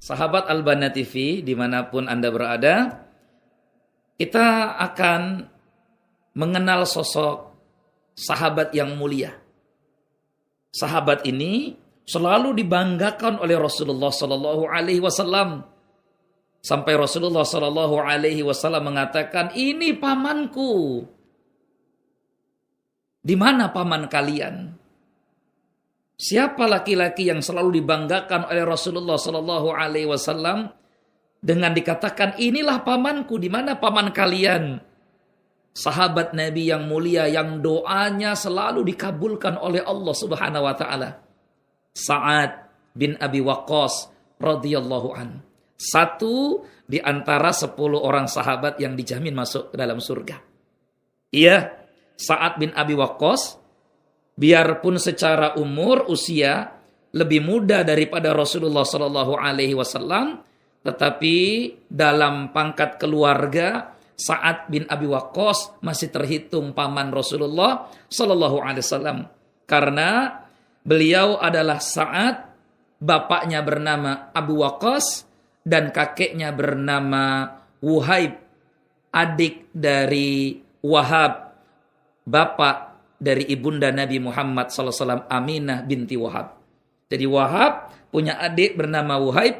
Sahabat Al-Banna TV, dimanapun Anda berada, kita akan mengenal sosok sahabat yang mulia. Sahabat ini selalu dibanggakan oleh Rasulullah Sallallahu Alaihi Wasallam. Sampai Rasulullah Sallallahu Alaihi Wasallam mengatakan, ini pamanku. Di mana paman kalian? Siapa laki-laki yang selalu dibanggakan oleh Rasulullah Sallallahu Alaihi Wasallam dengan dikatakan inilah pamanku, di mana paman kalian? Sahabat Nabi yang mulia yang doanya selalu dikabulkan oleh Allah Subhanahu Wa Taala. Sa'ad bin Abi Waqqas radhiyallahu an. Satu di antara 10 orang sahabat yang dijamin masuk ke dalam surga. Iya, Sa'ad bin Abi Waqqas, biarpun secara umur usia lebih muda daripada Rasulullah Sallallahu Alaihi Wasallam, tetapi dalam pangkat keluarga Sa'ad bin Abi Waqqas masih terhitung paman Rasulullah Sallallahu Alaihi Wasallam, karena beliau adalah Sa'ad, bapaknya bernama Abu Waqqas dan kakeknya bernama Wuhaib, adik dari Wahab, bapak dari ibunda Nabi Muhammad SAW, Aminah binti Wahab. Jadi Wahab punya adik bernama Wuhaib,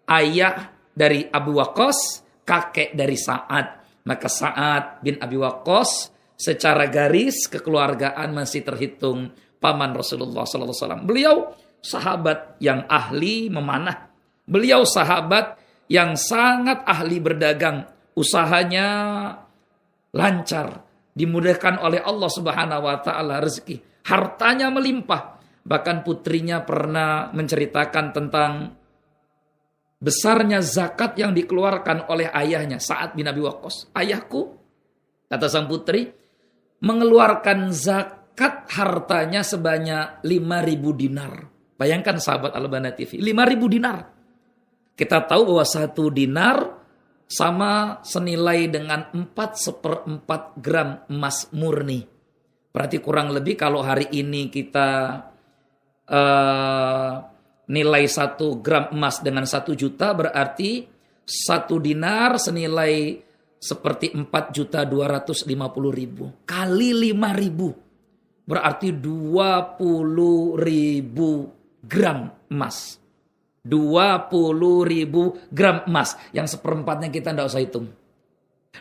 ayah dari Abu Waqqas, kakek dari Sa'ad. Maka Sa'ad bin Abi Waqqas secara garis kekeluargaan masih terhitung paman Rasulullah SAW. Beliau sahabat yang ahli memanah. Beliau sahabat yang sangat ahli berdagang. Usahanya lancar, dimudahkan oleh Allah Subhanahu wa taala rezeki, hartanya melimpah. Bahkan putrinya pernah menceritakan tentang besarnya zakat yang dikeluarkan oleh ayahnya, Sa'ad bin Abi Waqqas. Ayahku, kata sang putri, mengeluarkan zakat hartanya sebanyak 5.000 dinar. Bayangkan sahabat Al-Banna TV, 5.000 dinar. Kita tahu bahwa 1 dinar sama senilai dengan 4/4 gram emas murni. Berarti kurang lebih kalau hari ini kita nilai 1 gram emas dengan 1 juta, berarti 1 dinar senilai seperti 4.250.000 kali 5.000. Berarti 20.000 gram emas. 20.000 gram emas, yang seperempatnya kita tidak usah hitung.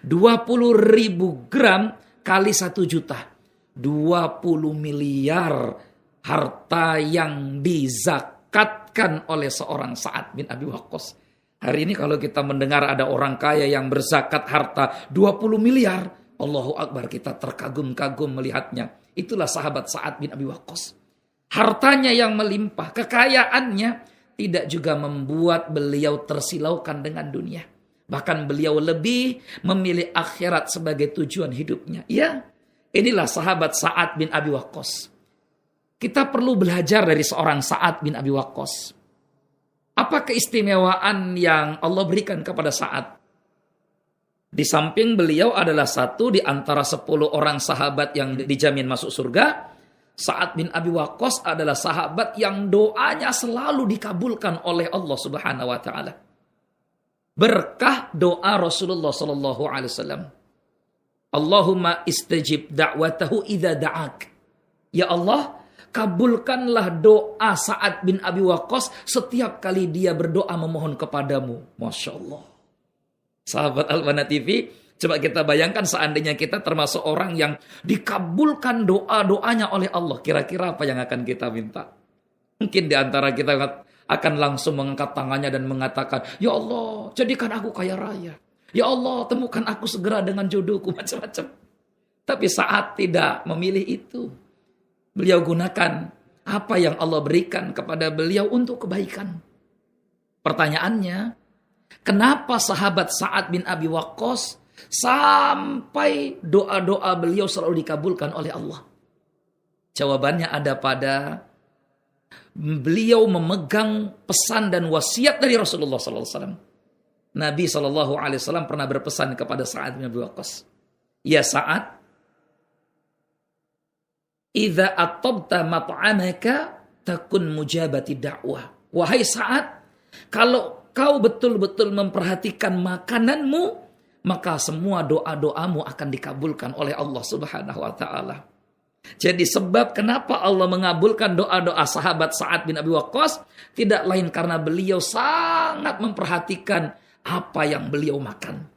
20.000 gram kali 1 juta, 20 miliar harta yang dizakatkan oleh seorang Sa'ad bin Abi Waqqas. Hari ini kalau kita mendengar ada orang kaya yang berzakat harta 20 miliar, Allahu Akbar, kita terkagum-kagum melihatnya. Itulah sahabat Sa'ad bin Abi Waqqas. Hartanya yang melimpah, kekayaannya tidak juga membuat beliau tersilaukan dengan dunia. Bahkan beliau lebih memilih akhirat sebagai tujuan hidupnya. Ya, inilah sahabat Sa'ad bin Abi Waqqas. Kita perlu belajar dari seorang Sa'ad bin Abi Waqqas. Apa keistimewaan yang Allah berikan kepada Sa'ad? Di samping beliau adalah satu di antara 10 orang sahabat yang dijamin masuk surga, Sa'ad bin Abi Waqqas adalah sahabat yang doanya selalu dikabulkan oleh Allah Subhanahu wa taala. Berkah doa Rasulullah sallallahu alaihi wasallam. Allahumma istajib da'watahu idza da'ak. Ya Allah, kabulkanlah doa Sa'ad bin Abi Waqqas setiap kali dia berdoa memohon kepadamu. Masya Allah. Sahabat Al-Banna TV, coba kita bayangkan seandainya kita termasuk orang yang dikabulkan doa-doanya oleh Allah. Kira-kira apa yang akan kita minta? Mungkin di antara kita akan langsung mengangkat tangannya dan mengatakan, Ya Allah, jadikan aku kaya raya. Ya Allah, temukan aku segera dengan jodohku, macam-macam. Tapi Sa'ad tidak memilih itu. Beliau gunakan apa yang Allah berikan kepada beliau untuk kebaikan. Pertanyaannya, kenapa sahabat Sa'ad bin Abi Waqqas sampai doa-doa beliau selalu dikabulkan oleh Allah? Jawabannya ada pada beliau memegang pesan dan wasiat dari Rasulullah SAW. Nabi SAW pernah berpesan kepada Sa'ad bin Abi Waqqas, Ya Sa'ad, idza atabta mat'amaka takun mujabati da'wah. Wahai Sa'ad, kalau kau betul-betul memperhatikan makananmu, maka semua doa-doamu akan dikabulkan oleh Allah Subhanahu wa taala. Jadi sebab kenapa Allah mengabulkan doa-doa sahabat Sa'ad bin Abi Waqqas tidak lain karena beliau sangat memperhatikan apa yang beliau makan.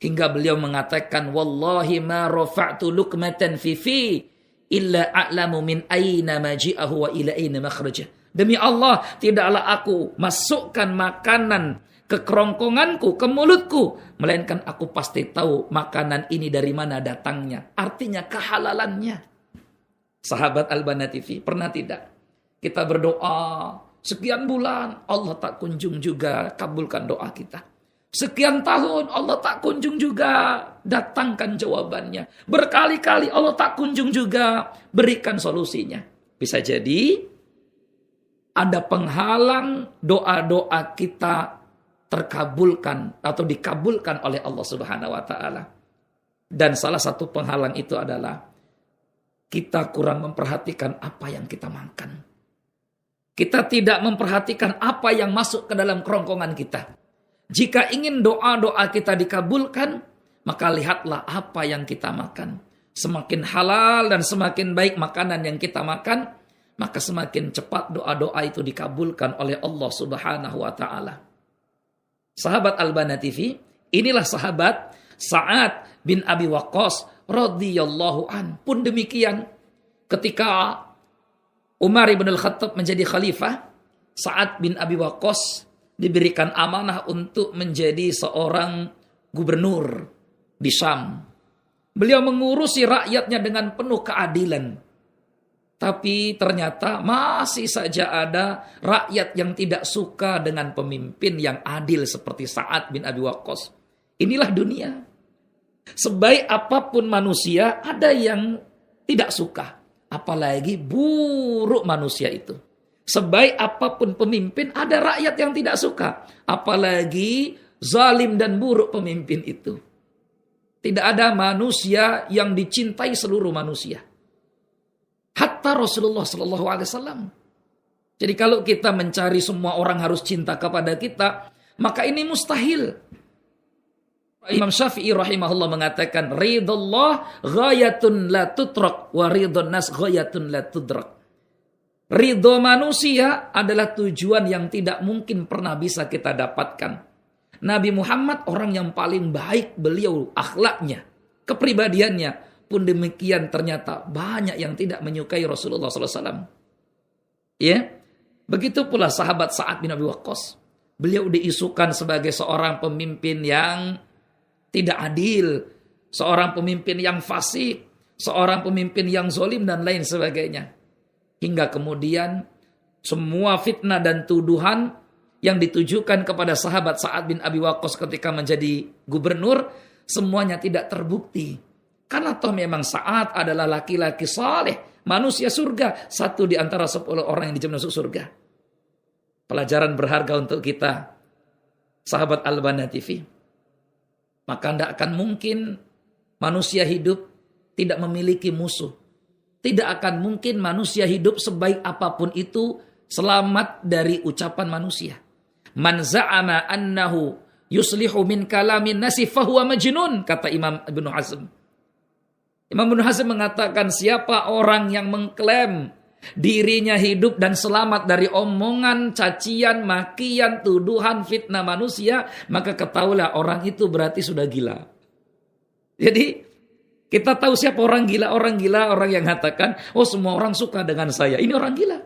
Hingga beliau mengatakan, wallahi ma rafa'tu luqmatan fi illa a'lamu min aina maji'ahu wa ila aina makhrajah. Demi Allah, tidaklah aku masukkan makanan ke kerongkonganku, ke mulutku, melainkan aku pasti tahu makanan ini dari mana datangnya. Artinya kehalalannya. Sahabat Al-Banna TV, pernah tidak kita berdoa sekian bulan, Allah tak kunjung juga kabulkan doa kita. Sekian tahun Allah tak kunjung juga datangkan jawabannya. Berkali-kali Allah tak kunjung juga berikan solusinya. Bisa jadi ada penghalang doa-doa kita terkabulkan atau dikabulkan oleh Allah Subhanahu wa taala. Dan salah satu penghalang itu adalah kita kurang memperhatikan apa yang kita makan. Kita tidak memperhatikan apa yang masuk ke dalam kerongkongan kita. Jika ingin doa-doa kita dikabulkan, maka lihatlah apa yang kita makan. Semakin halal dan semakin baik makanan yang kita makan, maka semakin cepat doa-doa itu dikabulkan oleh Allah Subhanahu wa taala. Sahabat Al-Banna TV, inilah sahabat Sa'ad bin Abi Waqqas radhiyallahu an. Pun demikian, ketika Umar ibn al-Khattab menjadi khalifah, Sa'ad bin Abi Waqqas diberikan amanah untuk menjadi seorang gubernur di Syam. Beliau mengurusi rakyatnya dengan penuh keadilan. Tapi ternyata masih saja ada rakyat yang tidak suka dengan pemimpin yang adil seperti Sa'ad bin Abi Waqqas. Inilah dunia. Sebaik apapun manusia, ada yang tidak suka. Apalagi buruk manusia itu. Sebaik apapun pemimpin, ada rakyat yang tidak suka. Apalagi zalim dan buruk pemimpin itu. Tidak ada manusia yang dicintai seluruh manusia. Hatta Rasulullah SAW. Jadi kalau kita mencari semua orang harus cinta kepada kita, maka ini mustahil. Imam Syafi'i rahimahullah mengatakan, ridullah ghayatun la tutrak wa ridun nas ghayatun la tudrak. Ridho manusia adalah tujuan yang tidak mungkin pernah bisa kita dapatkan. Nabi Muhammad orang yang paling baik, beliau akhlaknya, kepribadiannya pun demikian, ternyata banyak yang tidak menyukai Rasulullah SAW. Ya, begitu pula sahabat Sa'ad bin Abi Waqqas. Beliau diisukan sebagai seorang pemimpin yang tidak adil, seorang pemimpin yang fasik, seorang pemimpin yang zalim dan lain sebagainya. Hingga kemudian semua fitnah dan tuduhan yang ditujukan kepada sahabat Sa'ad bin Abi Waqqas ketika menjadi gubernur, semuanya tidak terbukti. Karena toh memang Sa'ad adalah laki-laki saleh, manusia surga, satu di antara 10 orang yang dijamin masuk surga. Pelajaran berharga untuk kita, sahabat Al-Banna TV. Maka tidak akan mungkin manusia hidup tidak memiliki musuh. Tidak akan mungkin manusia hidup sebaik apapun itu selamat dari ucapan manusia. Man za'ama annahu yuslihu min kalamin nasi fahuwa majnun, kata Imam Ibn Hazm. Imam Ibn Hazm mengatakan, siapa orang yang mengklaim dirinya hidup dan selamat dari omongan, cacian, makian, tuduhan, fitnah manusia, maka ketahuilah orang itu berarti sudah gila. Jadi kita tahu siapa orang gila. Orang gila orang yang mengatakan, oh semua orang suka dengan saya. Ini orang gila.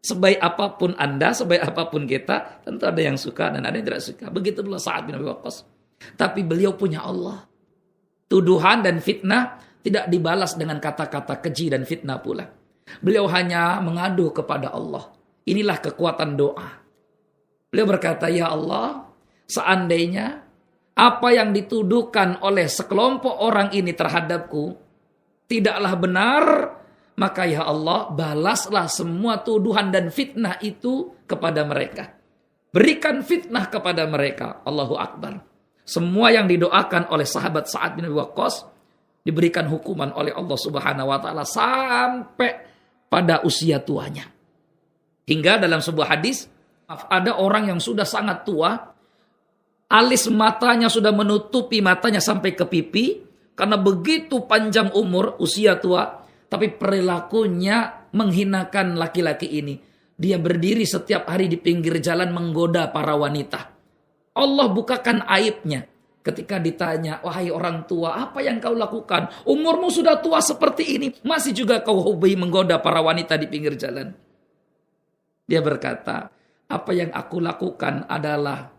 Sebaik apapun Anda, sebaik apapun kita, tentu ada yang suka dan ada yang tidak suka. Begitu pula Sa'ad bin Abi Waqqas. Tapi beliau punya Allah. Tuduhan dan fitnah tidak dibalas dengan kata-kata keji dan fitnah pula. Beliau hanya mengadu kepada Allah. Inilah kekuatan doa. Beliau berkata, ya Allah, seandainya apa yang dituduhkan oleh sekelompok orang ini terhadapku tidaklah benar, maka ya Allah, balaslah semua tuduhan dan fitnah itu kepada mereka. Berikan fitnah kepada mereka. Allahu Akbar. Semua yang didoakan oleh sahabat Sa'ad bin Abi Waqqas diberikan hukuman oleh Allah Subhanahu wa taala sampai pada usia tuanya. Hingga dalam sebuah hadis Ada orang yang sudah sangat tua, alis matanya sudah menutupi matanya sampai ke pipi, karena begitu panjang umur, usia tua, tapi perilakunya menghinakan laki-laki ini. Dia berdiri setiap hari di pinggir jalan menggoda para wanita. Allah bukakan aibnya. Ketika ditanya, wahai orang tua, apa yang kau lakukan? Umurmu sudah tua seperti ini, masih juga kau hobi menggoda para wanita di pinggir jalan. Dia berkata, apa yang aku lakukan adalah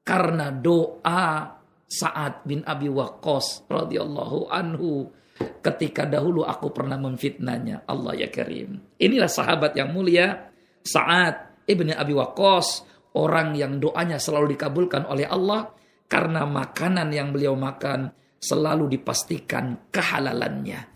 karena doa Sa'ad bin Abi Waqqas radhiyallahu anhu. Ketika dahulu aku pernah memfitnahnya. Allah ya Karim. Inilah sahabat yang mulia, Sa'ad ibn Abi Waqqas. Orang yang doanya selalu dikabulkan oleh Allah. Karena makanan yang beliau makan selalu dipastikan kehalalannya.